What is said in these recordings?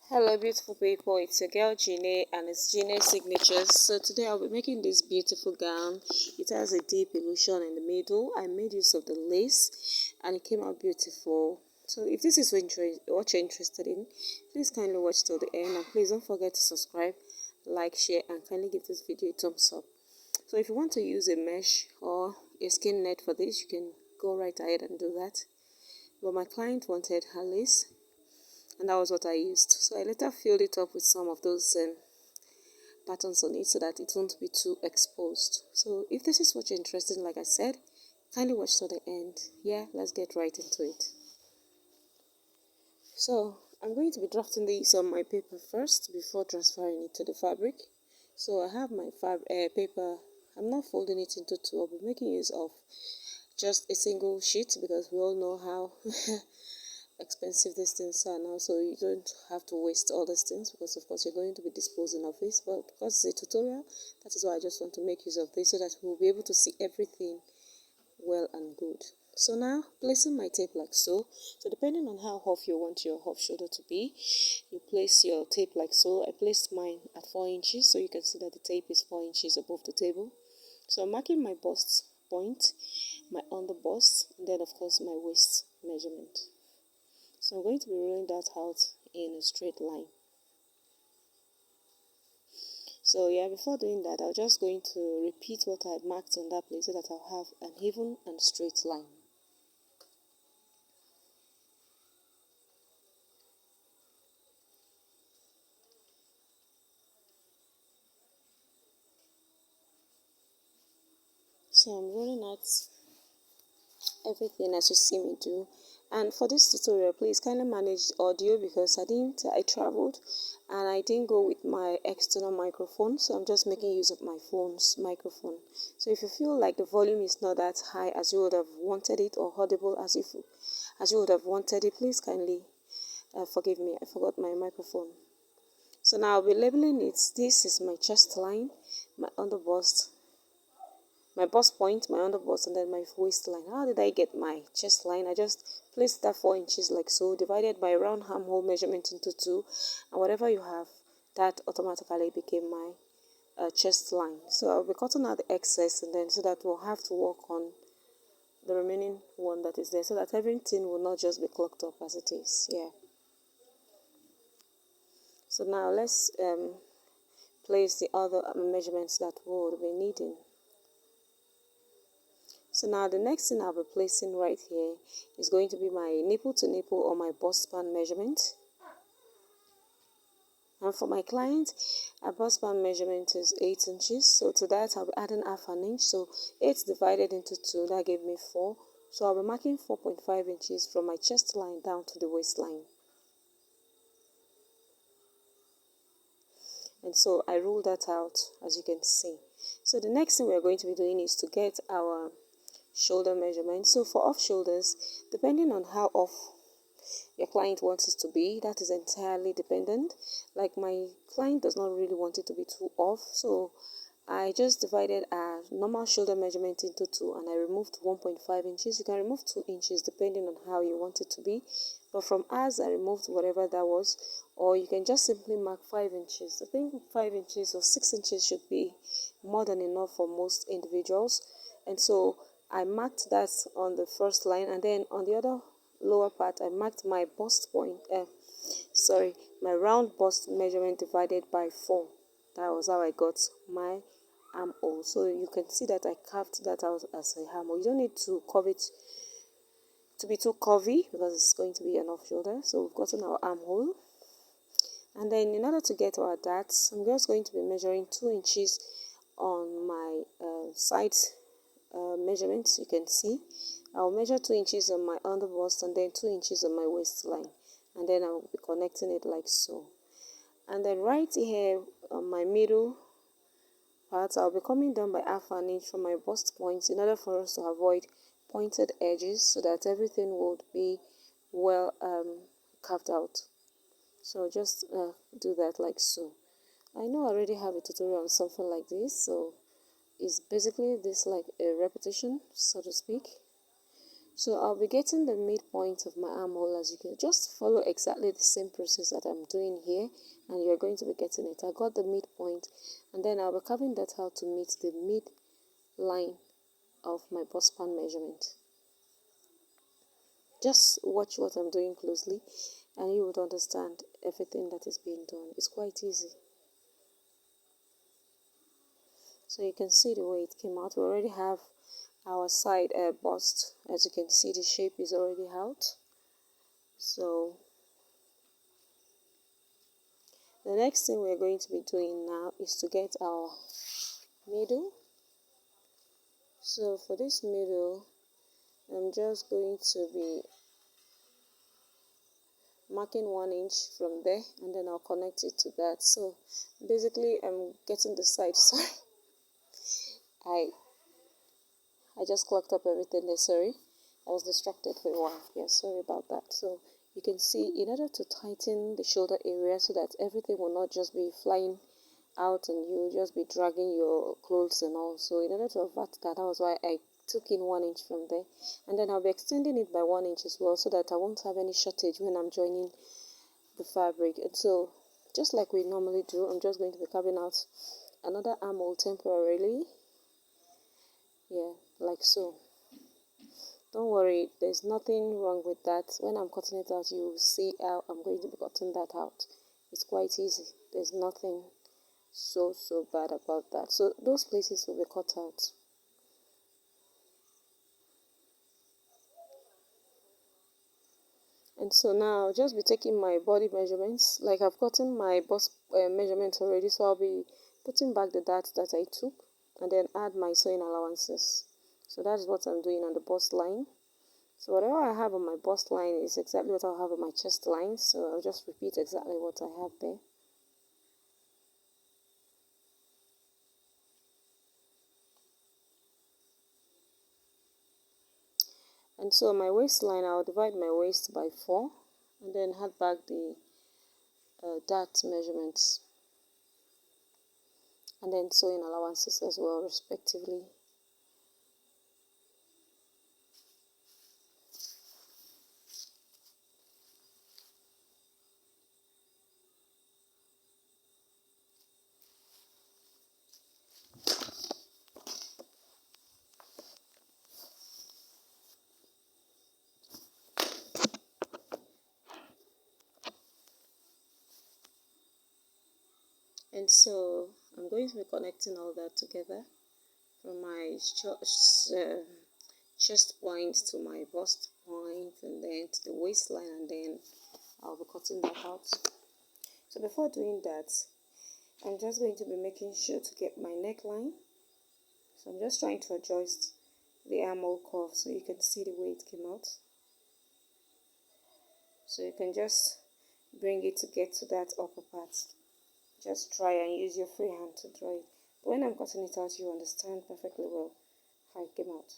Hello beautiful people, it's your girl Gine and it's Gine Signatures. So today I'll be making this beautiful gown. It has a deep illusion in the middle. I made use of the lace and it came out beautiful. So if this is what you're interested in, please kindly watch till the end and please don't forget to subscribe, like, share and kindly give this video a thumbs up. So if you want to use a mesh or a skin net for this, you can go right ahead and do that. But my client wanted her lace and that was what I used. So I later filled it up with some of those patterns on it so that it won't be too exposed. So if this is what you're interested in, like I said, kindly watch to the end. Yeah, let's get right into it. So I'm going to be drafting these on my paper first before transferring it to the fabric. So I have my paper. I'm not folding it into two. I'll be making use of just a single sheet because we all know how expensive these things are now, so you don't have to waste all these things because of course you're going to be disposing of this, but because it's a tutorial, that is why I just want to make use of this so that we'll be able to see everything well and good. So now placing my tape like so. So depending on how off you want your off shoulder to be, you place your tape like so. I placed mine at 4 inches, so you can see that the tape is 4 inches above the table. So I'm marking my bust point, my under bust, and then of course my waist measurement. So I'm going to be rolling that out in a straight line. So yeah, before doing that, I'm just going to repeat what I marked on that place so that I'll have an even and straight line. So I'm rolling out everything as you see me do. And for this tutorial, please kindly manage the audio because I traveled and I didn't go with my external microphone, so I'm just making use of my phone's microphone. So if you feel like the volume is not that high as you would have wanted it, or audible as you would have wanted it, please kindly forgive me, I forgot my microphone. So now I'll be labeling it. This is my chest line, my under bust, my bust point, my under bust, and then my waistline. How did I get my chest line? I just placed that 4 inches like so, divided by round armhole measurement into 2, and whatever you have, that automatically became my chest line. So I'll be cutting out the excess, and then so that we'll have to work on the remaining one that is there, so that everything will not just be clogged up as it is. Yeah. So now let's place the other measurements that we'll be needing. So now the next thing I'll be placing right here is going to be my nipple to nipple or my bust span measurement. And for my client, our bust span measurement is 8 inches. So to that I'll be adding half an inch. So 8 divided into 2, that gave me 4. So I'll be marking 4.5 inches from my chest line down to the waistline. And so I ruled that out, as you can see. So the next thing we're going to be doing is to get our shoulder measurement. So for off shoulders, depending on how off your client wants it to be, that is entirely dependent. Like my client does not really want it to be too off, so I just divided a normal shoulder measurement into 2 and I removed 1.5 inches. You can remove 2 inches depending on how you want it to be, but from ours I removed whatever that was, or you can just simply mark 5 inches. I think 5 inches or 6 inches should be more than enough for most individuals. And so I marked that on the first line, and then on the other lower part I marked my bust point, my round bust measurement divided by 4. That was how I got my armhole. So you can see that I carved that out as a armhole. You don't need to curve it to be too curvy because it's going to be an off shoulder. So we've gotten our armhole, and then in order to get our darts, I'm just going to be measuring 2 inches on my side measurements. You can see I'll measure 2 inches on my under bust and then 2 inches on my waistline, and then I'll be connecting it like so. And then right here on my middle part, I'll be coming down by half an inch from my bust point in order for us to avoid pointed edges so that everything would be well carved out. So just do that like so. I know I already have a tutorial on something like this, so it's basically this like a repetition, so to speak. So I'll be getting the midpoint of my armhole. As you can just follow exactly the same process that I'm doing here, and you're going to be getting it. I got the midpoint, and then I'll be carving that out to meet the midline of my bust span measurement. Just watch what I'm doing closely and you would understand everything that is being done. It's quite easy. So you can see the way it came out. We already have our side bust. As you can see, the shape is already out. So the next thing we're going to be doing now is to get our middle. So for this middle, I'm just going to be marking 1 inch from there, and then I'll connect it to that. So basically I'm getting the side. Sorry, I just clocked up everything there. Sorry, I was distracted for a while. Yeah, sorry about that. So you can see, in order to tighten the shoulder area so that everything will not just be flying out and you'll just be dragging your clothes and all. So in order to avert that, that was why I took in 1 inch from there, and then I'll be extending it by 1 inch as well, so that I won't have any shortage when I'm joining the fabric. And so just like we normally do, I'm just going to be carving out another armhole temporarily. Yeah, like so. Don't worry, there's nothing wrong with that. When I'm cutting it out, you will see how I'm going to be cutting that out. It's quite easy. There's nothing so bad about that. So those places will be cut out. And so now I'll just be taking my body measurements. Like, I've gotten my bust measurements already, so I'll be putting back the darts that I took and then add my sewing allowances. So that's what I'm doing on the bust line. So whatever I have on my bust line is exactly what I'll have on my chest line. So I'll just repeat exactly what I have there. And so my waistline, I'll divide my waist by 4 and then add back the dart measurements, and then sewing allowances as well, respectively. And so I'm going to be connecting all that together from my chest point to my bust point, and then to the waistline, and then I'll be cutting that out. So before doing that, I'm just going to be making sure to get my neckline. So I'm just trying to adjust the armhole curve so you can see the way it came out. So you can just bring it to get to that upper part. Just try and use your free hand to draw it. But when I'm cutting it out, you understand perfectly well how it came out.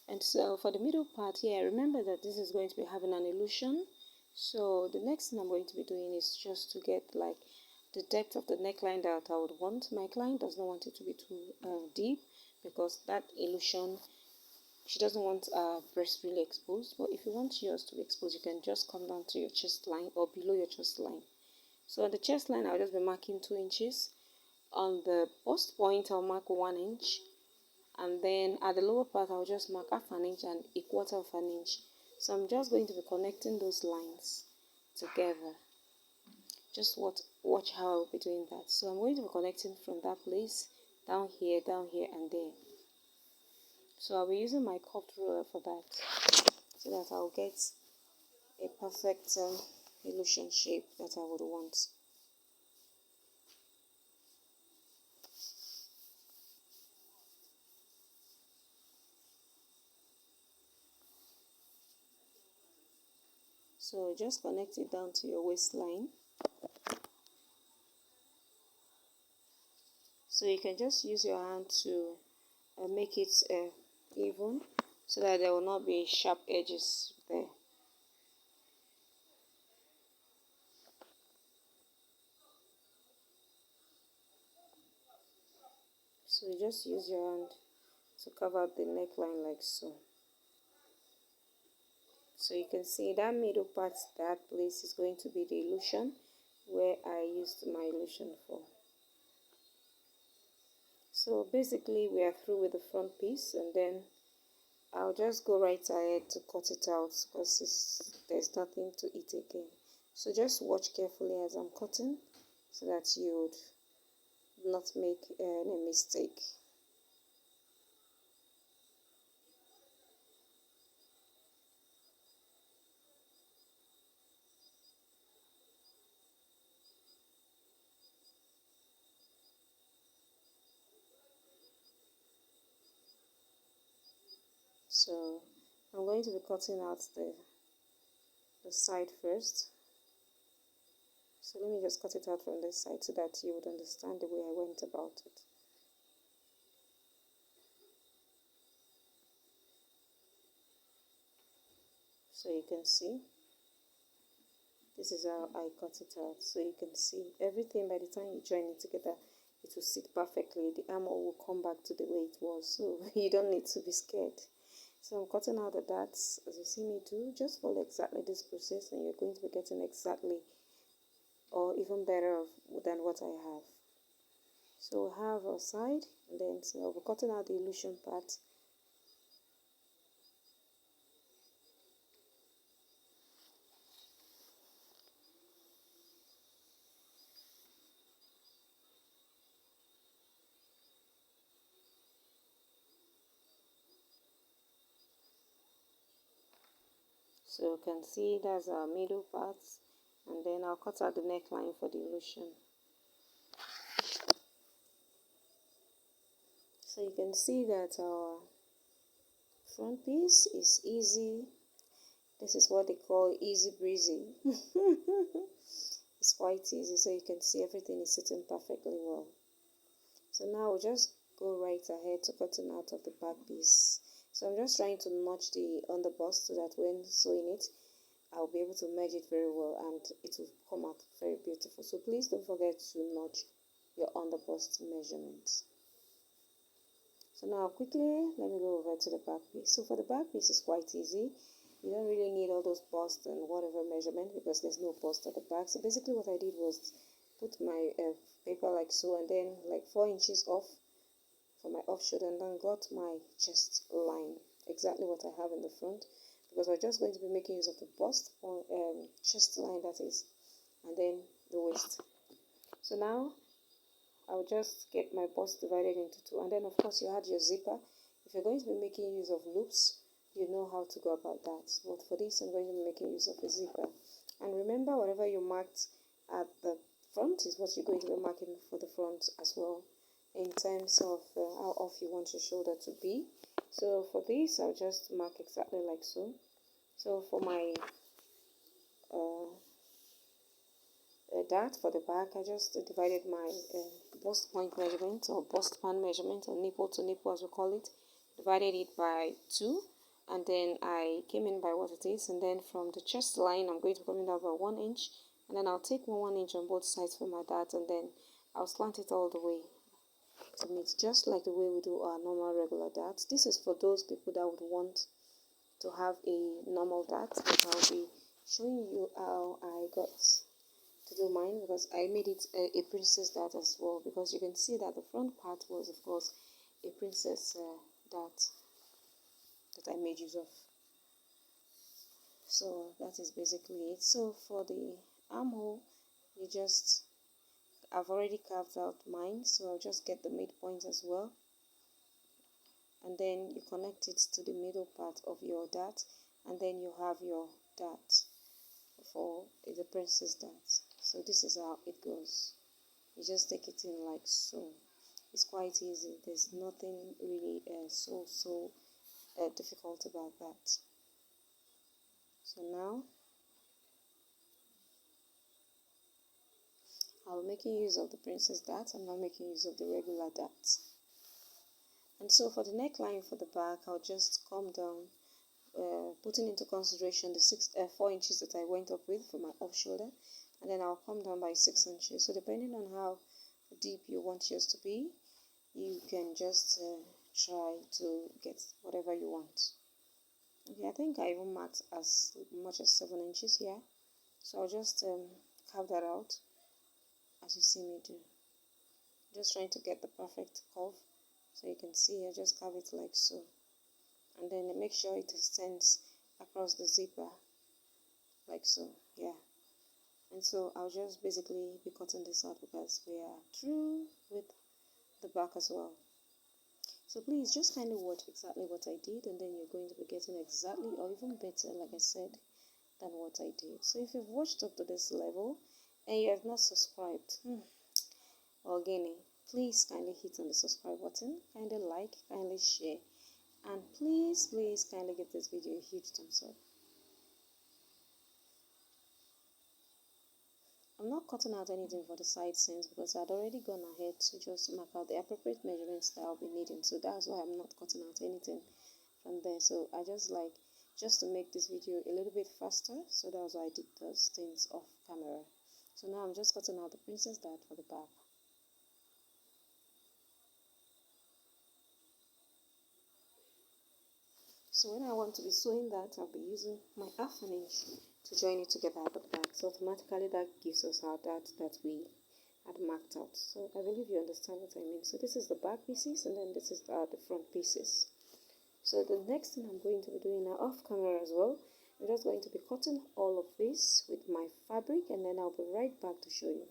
And so for the middle part here, remember that this is going to be having an illusion. So the next thing I'm going to be doing is just to get like the depth of the neckline that I would want. My client does not want it to be too deep, because that illusion, she doesn't want breast really exposed. But if you want yours to be exposed, you can just come down to your chest line or below your chest line. So on the chest line, I'll just be marking 2 inches. On the bust point, I'll mark 1 inch. And then at the lower part, I'll just mark half an inch and a quarter of an inch. So I'm just going to be connecting those lines together. Just watch how I'll be doing that. So I'm going to be connecting from that place down here, and there. So I'll be using my curved ruler for that, so that I'll get a perfect illusion shape that I would want. So just connect it down to your waistline. So you can just use your hand to make it even, so that there will not be sharp edges there. So you just use your hand to cover the neckline like so. So you can see that middle part, that place is going to be the illusion where I used my illusion for. So basically we are through with the front piece, and then I'll just go right ahead to cut it out because there's nothing to it again. So just watch carefully as I'm cutting so that you would not make any mistake. So I'm going to be cutting out the side first. So let me just cut it out from this side so that you would understand the way I went about it. So you can see, this is how I cut it out. So you can see everything, by the time you join it together, it will sit perfectly. The armhole will come back to the way it was, so you don't need to be scared. So I'm cutting out the darts as you see me do. Just follow exactly this process and you're going to be getting exactly or even better than what I have. So we have our side, and then so I'll be cutting out the illusion part. So you can see that's our middle part, and then I'll cut out the neckline for the illusion. So you can see that our front piece is easy. This is what they call easy breezy. It's quite easy, so you can see everything is sitting perfectly well. So now we'll just go right ahead to cutting out of the back piece. So I'm just trying to notch the underbust so that when sewing it, I'll be able to merge it very well and it will come out very beautiful. So please don't forget to notch your underbust measurements. So now quickly, let me go over to the back piece. So for the back piece, it's quite easy. You don't really need all those bust and whatever measurement because there's no bust at the back. So basically what I did was put my paper like so, and then like 4 inches off for my off shoulder, and then got my chest line, exactly what I have in the front, because we're just going to be making use of the bust or chest line, that is, and then the waist. So now I'll just get my bust divided into 2, and then of course you add your zipper. If you're going to be making use of loops, you know how to go about that, but for this I'm going to be making use of a zipper. And remember, whatever you marked at the front is what you're going to be marking for the front as well, in terms of how off you want your shoulder to be. So for this I'll just mark exactly like so. So for my dart for the back, I just divided my bust point measurement or bust pan measurement, or nipple to nipple as we call it, divided it by 2, and then I came in by what it is, and then from the chest line I'm going to come in down by 1 inch, and then I'll take 1 inch on both sides for my dart, and then I'll slant it all the way to meet, just like the way we do our normal regular darts. This is for those people that would want to have a normal dart, but I'll be showing you how I got to do mine, because I made it a princess dart as well, because you can see that the front part was of course a princess dart that I made use of. So that is basically it. So for the armhole, you just, I've already carved out mine, so I'll just get the midpoint as well, and then you connect it to the middle part of your dart, and then you have your dart for the princess dart. So this is how it goes. You just take it in like so. It's quite easy. There's nothing really so difficult about that. So now I'll be making use of the princess dart. I'm not making use of the regular dart. And so for the neckline for the back, I'll just come down, putting into consideration the 4 inches that I went up with for my off shoulder, and then I'll come down by 6 inches. So depending on how deep you want yours to be, you can just try to get whatever you want. Okay, I think I even marked as much as 7 inches here, so I'll just carve that out as you see me do. Just trying to get the perfect curve, so you can see I just carve it like so, and then make sure it extends across the zipper like so. Yeah, and so I'll just basically be cutting this out because we are through with the back as well. So please just kindly watch exactly what I did, and then you're going to be getting exactly or even better, like I said, than what I did. So if you've watched up to this level and you have not subscribed, or again, please kindly hit on the subscribe button, kindly like, kindly share, and please kindly give this video a huge thumbs up. I'm not cutting out anything for the side seams because I'd already gone ahead to just mark out the appropriate measurements that I'll be needing, so that's why I'm not cutting out anything from there. So I just to make this video a little bit faster, so that's why I did those things off camera. So now I'm just cutting out the princess dart for the back. So when I want to be sewing that, I'll be using my half an inch to join it together at the back. So automatically that gives us our dart that we had marked out. So I believe you understand what I mean. So this is the back pieces, and then this is the front pieces. So the next thing I'm going to be doing now off camera as well, I'm just going to be cutting all of this with my fabric, and then I'll be right back to show you.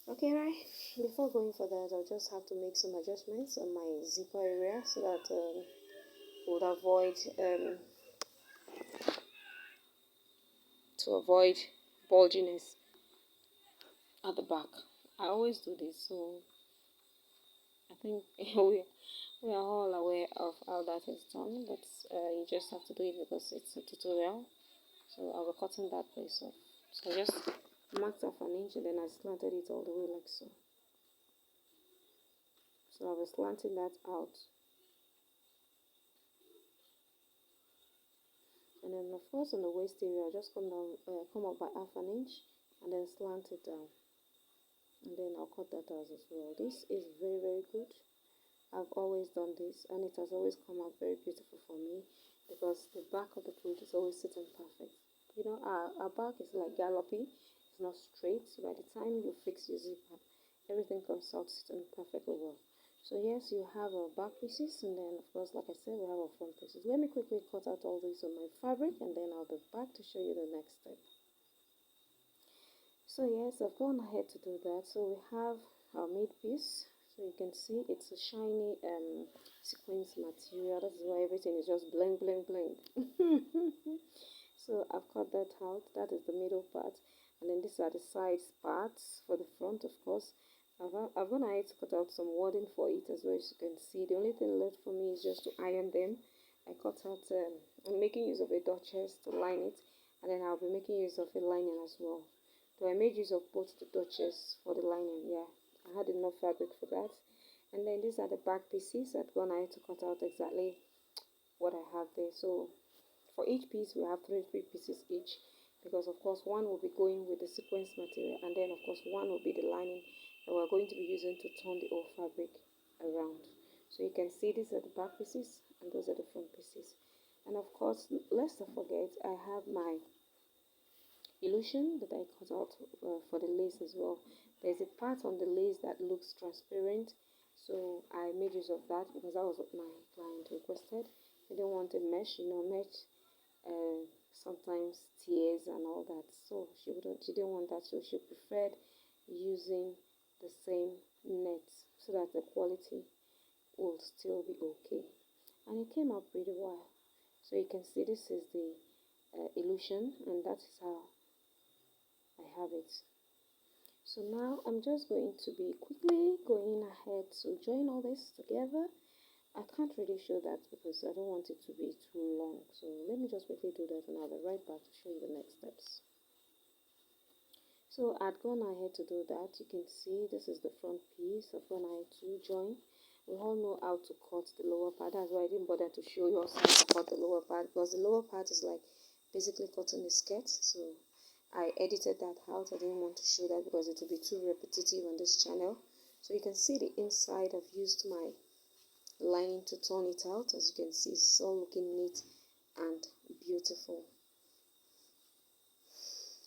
Okay, right, before going for that, I'll just have to make some adjustments on my zipper area so that would avoid bulginess at the back. I always do this, so I think we are all aware of how that is done, but you just have to do it because it's a tutorial. So I will cutting that place off. So I just marked off an inch, and then I slanted it all the way like so. So I was slanting that out. And then of course on the waist area, I'll just come up by half an inch and then slant it down. And then I'll cut that out as well. This is very good. I've always done this, and it has always come out very beautiful for me because the back of the cloth is always sitting perfect. You know, our back is like galloping. It's not straight. So by the time you fix your zipper, everything comes out sitting perfectly well. So yes, you have our back pieces, and then of course, like I said, we have our front pieces. Let me quickly cut out all this on my fabric, and then I'll be back to show you the next step. So yes, I've gone ahead to do that. So we have our mid piece. So you can see it's a shiny sequins material. That's why everything is just bling bling bling. So I've cut that out. That is the middle part, and then these are the side parts for the front, of course. I've gone ahead to cut out some wording for it as well, as you can see. The only thing left for me is just to iron them. I cut out I'm making use of a duchess to line it, and then I'll be making use of a lining as well. So I made use of both the duchess for the lining. Yeah, I had enough fabric for that. And then these are the back pieces. I've gone ahead to cut out exactly what I have there. So for each piece we have three pieces each, because of course one will be going with the sequence material, and then of course one will be the lining that we're going to be using to turn the old fabric around. So you can see these are the back pieces and those are the front pieces. And of course, let's not forget, I have my illusion that I cut out for the lace as well. There's a part on the lace that looks transparent, so I made use of that because that was what my client requested. They didn't want a mesh, mesh sometimes tears and all that, so she didn't want that, so she preferred using the same net so that the quality will still be okay. And it came out pretty well. So you can see this is the illusion, and that is how I have it. So now I'm just going to be quickly going ahead to join all this together. I can't really show that because I don't want it to be too long. So let me just quickly do that, and I'll be right back to show you the next steps. So I'd gone ahead to do that. You can see this is the front piece. I've gone ahead to join. We all know how to cut the lower part. That's why I didn't bother to show you how to cut the lower part, because the lower part is like basically cutting the skirt. So I edited that out. I didn't want to show that because it would be too repetitive on this channel. So you can see the inside. I've used my lining to turn it out. As you can see, it's all looking neat and beautiful.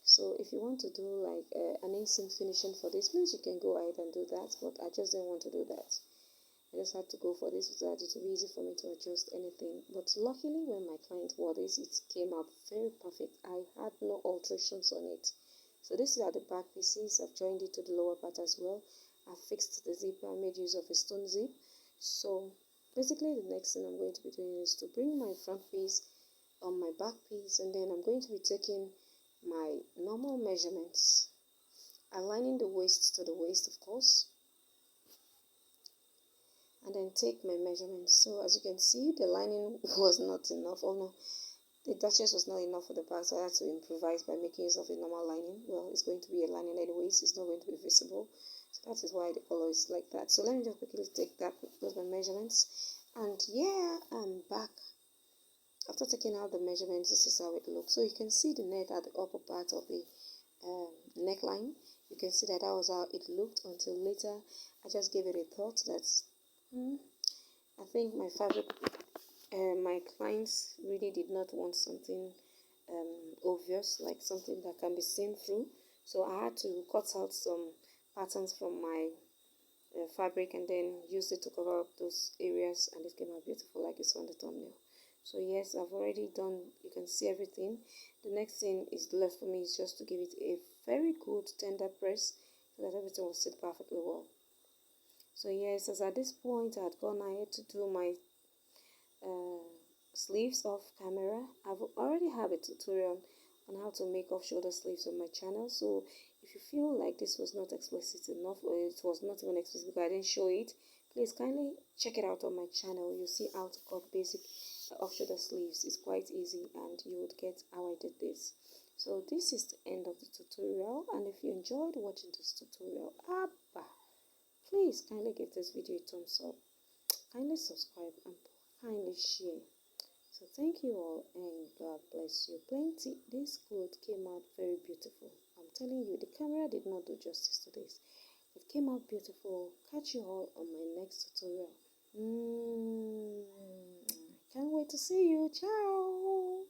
So if you want to do like an instant finishing for this, please you can go ahead and do that, but I just didn't want to do that. I just had to go for this so that it will be easy for me to adjust anything. But luckily when my client wore this, it came out very perfect. I had no alterations on it. So this is at the back pieces. I've joined it to the lower part as well. I fixed the zipper. I made use of a stone zip. So basically the next thing I'm going to be doing is to bring my front piece on my back piece, and then I'm going to be taking my normal measurements, aligning the waist to the waist, of course, and then take my measurements. So as you can see, the lining was not enough. Oh no, the duchess was not enough for the back, so I had to improvise by making use of a normal lining. Well, it's going to be a lining anyways, it's not going to be visible, so that is why the color is like that. So let me just quickly take that, those my measurements, and yeah, I'm back. After taking out the measurements, this is how it looks. So you can see the net at the upper part of the neckline. You can see that was how it looked until later I just gave it a thought that I think my fabric, my clients really did not want something obvious, like something that can be seen through. So I had to cut out some patterns from my fabric and then use it to cover up those areas, and it came out beautiful like you saw on the thumbnail. So yes, I've already done, you can see everything. The next thing is left for me is just to give it a very good tender press so that everything will sit perfectly well. So yes, as at this point I had gone ahead to do my sleeves off camera. I've already have a tutorial on how to make off shoulder sleeves on my channel, so if you feel like this was not explicit enough, or it was not even explicit because I didn't show it, please kindly check it out on my channel. You'll see how to cut basic off shoulder sleeves. It's quite easy and you would get how I did this. So this is the end of the tutorial, and if you enjoyed watching this tutorial, please kindly give this video a thumbs up, kindly subscribe, and kindly share. So thank you all, and God bless you plenty. This cloth came out very beautiful. I'm telling you, the camera did not do justice to this. It came out beautiful. Catch you all on my next tutorial. Can't wait to see you. Ciao.